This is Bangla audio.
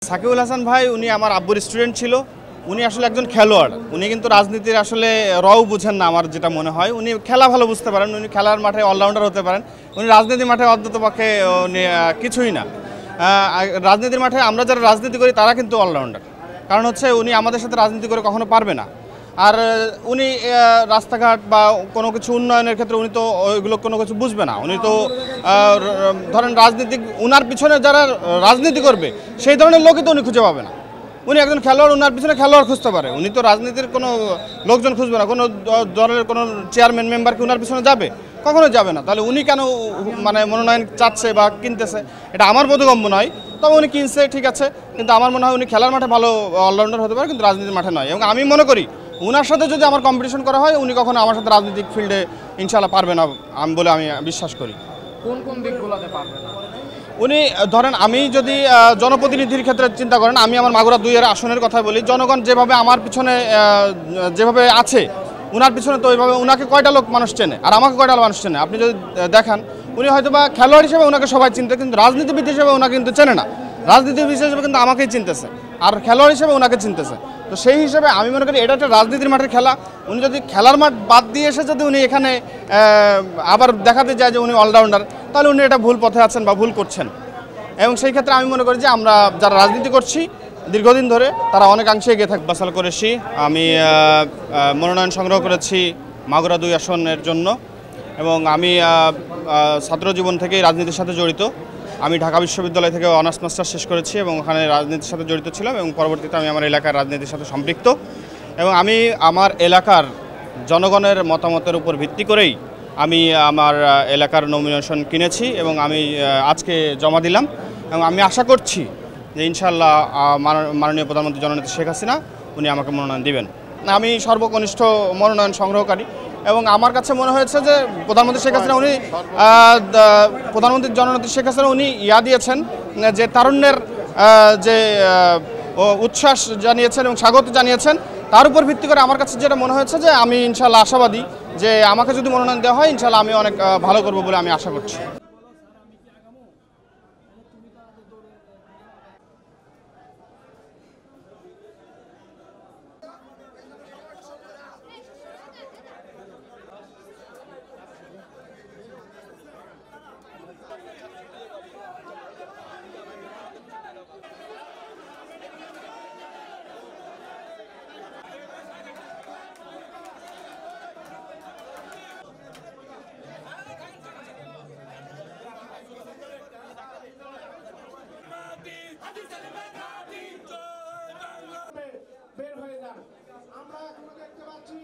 সাকিবুল হাসান ভাই উনি আমার আব্বুর স্টুডেন্ট ছিল। উনি আসলে একজন খেলোয়াড়। উনি কিন্তু রাজনীতির আসলে রও বুঝেন না আমার যেটা মনে হয়। উনি খেলা ভালো বুঝতে পারেন, উনি খেলার মাঠে অলরাউন্ডার হতে পারেন। উনি রাজনীতির মাঠে অন্ততপক্ষে উনি কিছুই না। রাজনীতির মাঠে আমরা যারা রাজনীতি করি তারা কিন্তু অলরাউন্ডার। কারণ হচ্ছে উনি আমাদের সাথে রাজনীতি করে কখনো পারবে না। আর উনি রাস্তাঘাট বা কোনো কিছু উন্নয়নের ক্ষেত্রে উনি তো ওইগুলো কোনো কিছু বুঝবে না। উনি তো ধরেন রাজনীতি উনার পিছনে যারা রাজনীতি করবে সেই ধরনের লোকই তো উনি খুঁজে পাবে না। উনি একজন খেলোয়াড়, ওনার পিছনে খেলোয়াড় খুঁজতে পারে। উনি তো রাজনীতির কোনো লোকজন খুঁজবে না, কোনো দলের কোনো চেয়ারম্যান মেম্বার কি ওনার পিছনে যাবে? কখনো যাবে না। তাহলে উনি কেন মানে মনোনয়ন চাচ্ছে বা কিনতেছে, এটা আমার বোধগম্য নয়। তবে উনি কিনছে ঠিক আছে, কিন্তু আমার মনে হয় উনি খেলার মাঠে ভালো অলরাউন্ডার হতে পারে, কিন্তু রাজনীতির মাঠে নয়। এবং আমি মনে করি ওনার সাথে যদি আমার কম্পিটিশন করা হয় উনি কখনো আমার সাথে রাজনৈতিক ফিল্ডে ইনশাআল্লাহ পারবে না বলে আমি বিশ্বাস করি। কোন কোন দিকগুলোতে পারবে না? উনি ধরেন আমি যদি জনপ্রতিনিধির ক্ষেত্রে চিন্তা করেন, আমি আমার মাগুরা 2-এর আসনের কথা বলি। জনগণ যেভাবে আমার পিছনে যেভাবে আছে, উনার পিছনে তো ওইভাবে উনাকে কয়টা লোক মানুষ চেনে আর আমাকে কয়টা মানুষ চেনে আপনি যদি দেখান। উনি হয়তো বা খেলোয়াড় হিসেবে ওনাকে সবাই চিনতে, কিন্তু রাজনীতিবিদ হিসেবে ওনাকে কিন্তু চেনে না। রাজনীতিবিদ হিসেবে কিন্তু আমাকেই চিনতেছে আর খেলোয়াড় হিসেবে ওনাকে চিনতেছে। তো সেই হিসেবে আমি মনে করি এটা একটা রাজনীতির মাঠের খেলা। উনি যদি খেলার মাঠ বাদ দিয়ে এসে যদি উনি এখানে আবার দেখাতে যায় যে উনি অলরাউন্ডার, তাহলে উনি এটা ভুল পথে আছেন বা ভুল করছেন। এবং সেই ক্ষেত্রে আমি মনে করি যে আমরা যারা রাজনীতি করছি দীর্ঘদিন ধরে তারা অনেকাংশে এগিয়ে থাকবে। বাসাল করেছি, আমি মনোনয়ন সংগ্রহ করেছি মাগুরা 2 আসনের জন্য। এবং আমি ছাত্র জীবন থেকেই রাজনীতির সাথে জড়িত। আমি ঢাকা বিশ্ববিদ্যালয় থেকে অনার্স মাস্টার্স শেষ করেছি এবং ওখানে রাজনীতির সাথে জড়িত ছিলাম এবং পরবর্তীতে আমি আমার এলাকার রাজনীতির সাথে সম্পৃক্ত। এবং আমি আমার এলাকার জনগণের মতামতের উপর ভিত্তি করেই আমি আমার এলাকার নমিনেশন কিনেছি এবং আমি আজকে জমা দিলাম। এবং আমি আশা করছি যে ইনশাআল্লাহ মাননীয় প্রধানমন্ত্রী জননেত্রী শেখ হাসিনা উনি আমাকে মনোনয়ন দিবেন। আমি সর্বকনিষ্ঠ মনোনয়ন সংগ্রহকারী এবং আমার কাছে মনে হয়েছে যে প্রধানমন্ত্রী শেখ হাসিনা উনি প্রধানমন্ত্রী জননেত্রী শেখ হাসিনা উনি দিয়েছেন যে তারুণ্যের যে উচ্ছ্বাস জানিয়েছেন এবং স্বাগত জানিয়েছেন। তার উপর ভিত্তি করে আমার কাছে যেটা মনে হয়েছে যে আমি ইনশাআল্লাহ আশাবাদী যে আমাকে যদি মনোনয়ন দেওয়া হয় ইনশাআল্লাহ আমি অনেক ভালো করব বলে আমি আশা করছি। বের হয়ে যান। আমরা এখনো দেখতে পাচ্ছি